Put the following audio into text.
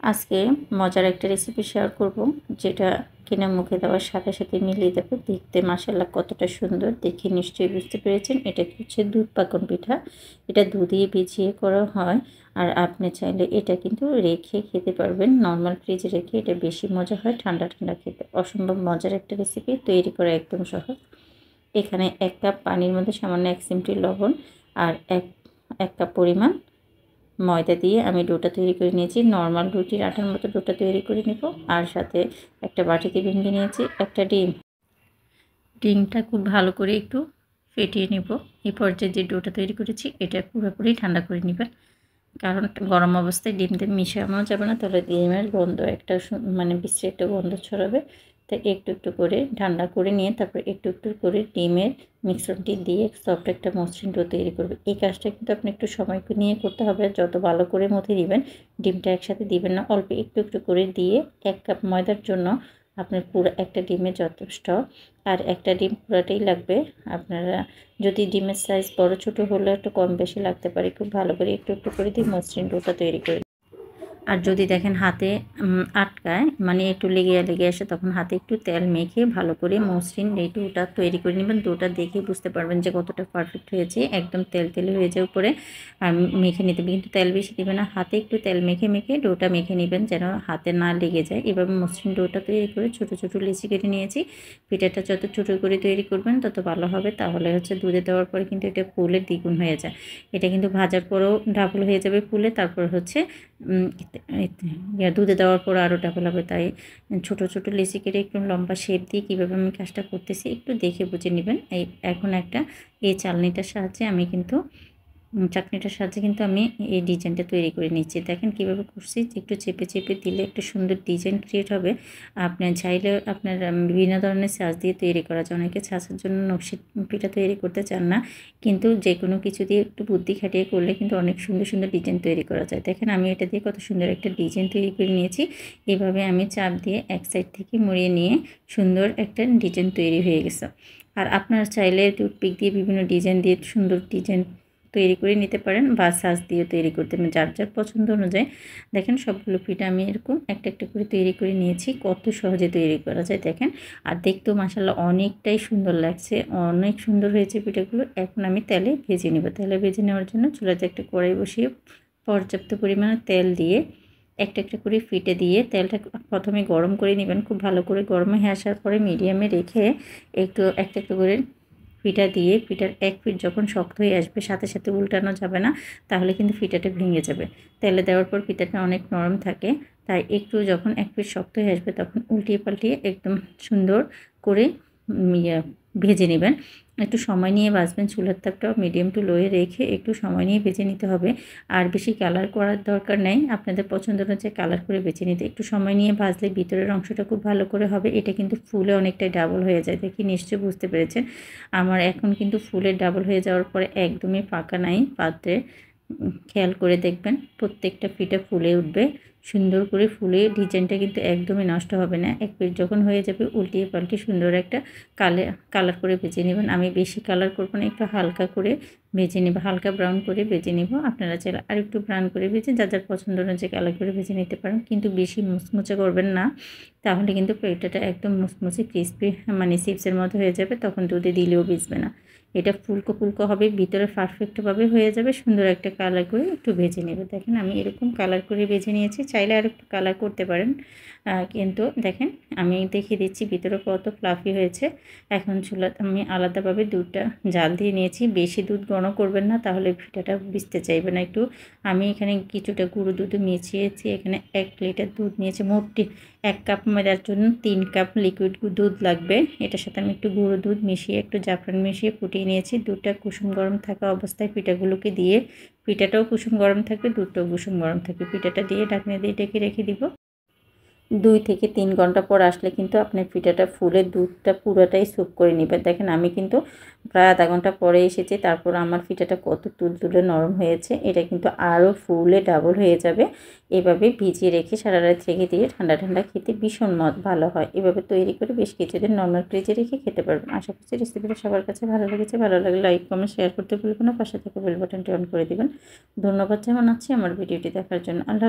আজকে মজার একটা রেসিপি শেয়ার করব, যেটা কিনা মুখে দেওয়ার সাথে সাথে মিলিয়ে দেবে। দেখতে মাশাআল্লাহ কতটা সুন্দর, দেখে নিশ্চয়ই বুঝতে পেরেছেন। এটা হচ্ছে দুধ পাকন পিঠা। এটা দুধে ভিজিয়ে করা হয়। আর আপনি চাইলে এটা কিন্তু রেখে খেতে পারবেন, নর্মাল ফ্রিজে রেখে। এটা বেশি মজা হয় ঠান্ডা ঠান্ডা খেতে। অসম্ভব মজার একটা রেসিপি, তৈরি করা একদম সহজ। এখানে 1 কাপ পানির মধ্যে সামান্য 1 চিমটি লবণ আর এক কাপ পরিমাণ ময়দা দিয়ে আমি ডোটা তৈরি করে নিয়েছি। নর্মাল রুটির আটার মতো ডোটা তৈরি করে নেব। আর সাথে একটা বাটিতে ভেঙে নিয়েছি একটা ডিম। ডিমটা খুব ভালো করে একটু ফেটিয়ে নেব। এই পর্যায়ে যে ডোটা তৈরি করেছি এটা পুরোপুরি ঠান্ডা করে নেবেন, কারণ গরম অবস্থায় ডিম দিয়ে মিশানো যাবে না, তাহলে ডিমের গন্ধ একটা মানে বিশ্রী একটা গন্ধ ছড়াবে। তাই একটু একটু করে ঠান্ডা করে নিয়ে তারপর একটু একটু করে ডিমের মিশ্রণটি দিয়ে সফট একটা মসৃণ ডো তৈরি করবে। এই কাজটা কিন্তু আপনি একটু সময় নিয়ে করতে হবে। যত ভালো করে মথে দিবেন, ডিমটা একসাথে দিবেন না, অল্প একটু একটু করে দিয়ে। 1 কাপ ময়দার জন্য আপনার পুরো একটা ডিমে যথেষ্ট। আর একটা ডিম পুরাটাই লাগবে। আপনারা যদি ডিমের সাইজ বড় ছোট হলে একটু কম বেশি লাগতে পারে। খুব ভালো করে একটু একটু করে দিয়ে মসৃণ ডোটা তৈরি করে। আর যদি দেখেন হাতে আটকায়, মানে একটু লেগে লেগে আসে, তখন হাতে একটু তেল মেখে ভালো করে মসৃণ এই ডোটা তৈরি করে নেবেন। ডোটা দেখে বুঝতে পারবেন যে কতটা পারফেক্ট হয়েছে। একদম তেল তেলে হয়ে যায় উপরে। আর মেখে নিতে হবে, কিন্তু তেল বেশি দেবেন না। হাতে একটু তেল মেখে মেখে ডোটা মেখে নেবেন, যেন হাতে না লেগে যায়। এভাবে মসৃণ ডোটা তৈরি করে ছোটো ছোটো লিচি কেটে নিয়েছি। পিঠাটা যত ছোটো করে তৈরি করবেন তত ভালো হবে। তাহলে হচ্ছে দুধে দেওয়ার পরে কিন্তু এটা ফুলের দ্বিগুণ হয়ে যায়। এটা কিন্তু ভাজার পরেও ডাবল হয়ে যাবে ফুলে। তারপর হচ্ছে দুধে দেওয়ার পর আরও ডাবল হবে। তাই ছোটো ছোটো লিচি কেটে একটু লম্বা শেপ দিয়ে কীভাবে আমি কাজটা করতেছি একটু দেখে বুঝে নেবেন। এখন এই চালনিটার সাহায্যে আমি কিন্তু চাকনিটার সাহায্যে কিন্তু আমি এই ডিজাইনটা তৈরি করে নিচ্ছি। দেখেন কীভাবে করছি। একটু চেপে চেপে দিলে একটা সুন্দর ডিজাইন ক্রিয়েট হবে। আপনার চাইলে আপনার বিভিন্ন ধরনের ছাঁচ দিয়ে তৈরি করা যায়। অনেকে ছাঁচের জন্য নকশি পিঠা তৈরি করতে চান না, কিন্তু যে কোনো কিছু দিয়ে একটু বুদ্ধি খাটিয়ে করলে কিন্তু অনেক সুন্দর সুন্দর ডিজাইন তৈরি করা যায়। দেখেন আমি এটা দিয়ে কত সুন্দর একটা ডিজাইন তৈরি করে নিয়েছি। এভাবে আমি চাপ দিয়ে এক সাইড থেকে মুড়িয়ে নিয়ে সুন্দর একটা ডিজাইন তৈরি হয়ে গেছে। আর আপনার চাইলে টুথপিক দিয়ে বিভিন্ন ডিজাইন দিয়ে সুন্দর ডিজাইন তৈরি করে নিতে পারেন, বা সাজ দিয়ে তৈরি করতে পারেন, যার যার পছন্দ অনুযায়ী। দেখেন সবগুলো পিঠা আমি এরকম একটা একটা করে তৈরি করে নিয়েছি। কত সহজে তৈরি করা যায় দেখেন। আর দেখতেও মাশাআল্লাহ অনেকটাই সুন্দর লাগছে, অনেক সুন্দর হয়েছে পিঠাগুলো। এখন আমি তেলে ভেজে নেব। তেলে ভেজে নেওয়ার জন্য চুলাতে একটা কড়াই বসিয়ে পর্যাপ্ত পরিমাণে তেল দিয়ে একটা একটা করে ফিটে দিয়ে তেলটা প্রথমে গরম করে নেবেন। খুব ভালো করে গরম হয়ে আসার পরে মিডিয়ামে রেখে একটু একটা একটা করে পিঠা দিয়ে, পিঠার এক পিঠ যখন শক্ত হয়ে আসবে সাথে সাথে উল্টানো যাবে না, তাহলে কিন্তু পিঠাটা ভেঙে যাবে। তেলে দেওয়ার পর পিঠাটা অনেক নরম থাকে, তাই একটু যখন এক পিঠ শক্ত হয়ে আসবে তখন উল্টিয়ে পাল্টিয়ে একদম সুন্দর করে ভেজে নেবেন। একটু সময় নিয়ে ভাজবেন। চুলার তাপটাও মিডিয়াম টু লোয়ে রেখে একটু সময় নিয়ে ভেজে নিতে হবে। আর বেশি কালার করার দরকার নেই, আপনাদের পছন্দ অনুযায়ী কালার করে ভেজে নিতে। একটু সময় নিয়ে ভাজলে ভিতরের অংশটা খুব ভালো করে হবে। এটা কিন্তু ফুলে অনেকটাই ডাবল হয়ে যায়, দেখি নিশ্চয়ই বুঝতে পেরেছেন। আমার এখন কিন্তু ফুলের ডাবল হয়ে যাওয়ার পরে একদমই ফাঁকা নাই পাত্রে। খেয়াল করে দেখবেন প্রত্যেকটা পিঠা ফুলে উঠবে সুন্দর করে। ফুলে ডিজাইনটা কিন্তু একদমই নষ্ট হবে না। এক পিঠ যখন হয়ে যাবে উল্টিয়ে পাল্টে সুন্দর একটা কালার করে ভেজে নেবেন। আমি বেশি কালার করব না, একটু হালকা করে ভেজে নেব, হালকা ব্রাউন করে ভেজে নেব। আপনারা চাইলে আর একটু ব্রাউন করে ভেজে যার যার পছন্দ অনুযায়ী কালার করে ভেজে নিতে পারেন, কিন্তু বেশি মুচমুচে করবেন না, তাহলে কিন্তু পিঠাটা একদম মুচমুচে ক্রিসপি মানে চিপসের মতো হয়ে যাবে, তখন দুধে দিলেও ভিজবে না। এটা ফুলকো ফুলকো হবে, ভিতরে পারফেক্টভাবে হয়ে যাবে। সুন্দর একটা কালার করে একটু ভেজে নেবে। দেখেন আমি এরকম কালার করে ভেজে নিয়েছি, চাইলে আর একটু কালার করতে পারেন, কিন্তু দেখেন আমি দেখিয়ে দিচ্ছি ভিতরে কত ফ্লাফি হয়েছে। এখন চুলাতে আমি আলাদাভাবে দুধটা জাল দিয়ে নিয়েছি। বেশি দুধ ঘন করবেন না, তাহলে পিঠাটা ভিজতে চাইবে না। একটু আমি এখানে কিছুটা গুঁড়ো দুধ মিশিয়েছি। এখানে 1 লিটার দুধ নিয়েছি। মোট 1 কাপ ময়দার জন্য 3 কাপ লিকুইড দুধ লাগবে। এটার সাথে আমি একটু গুঁড়ো দুধ মিশিয়ে একটু জাফরান মিশিয়ে ফুটিয়ে নিয়েছি। দুধটা কুসুম গরম থাকা অবস্থায় পিঠাগুলোকে দিয়ে, পিঠাটাও কুসুম গরম থাকবে, দুধটাও কুসুম গরম থাকবে, পিঠাটা দিয়ে ঢাকনা দিয়ে ঢেকে রেখে দিব। 2 থেকে 3 ঘন্টা পর আসলে কিন্তু আপনার পিঠাটা ফুলে দুধটা পুরোটাই সুপ করে নেবেন। দেখেন আমি কিন্তু প্রায় আধা ঘন্টা পরে এসেছি, তারপর আমার পিঠাটা কত তুলতুলে নরম হয়েছে। এটা কিন্তু আরও ফুলে ডাবল হয়ে যাবে। এভাবে ভিজিয়ে রেখে সারা রাত রেখে দিয়ে ঠান্ডা ঠান্ডা খেতে ভীষণ ভালো হয়। এভাবে তৈরি করে বেশ কিছুদিন নর্মাল ফ্রিজে রেখে খেতে পারবেন। আশা করছি রেসিপিটা সবার কাছে ভালো লেগেছে। ভালো লাগলে লাইক কমেন্ট শেয়ার করতে ভুলবেন না, পাশে থেকে বেল বাটনটি অন করে দেবেন। ধন্যবাদ জানাচ্ছি আমার ভিডিওটি দেখার জন্য। আল্লাহ।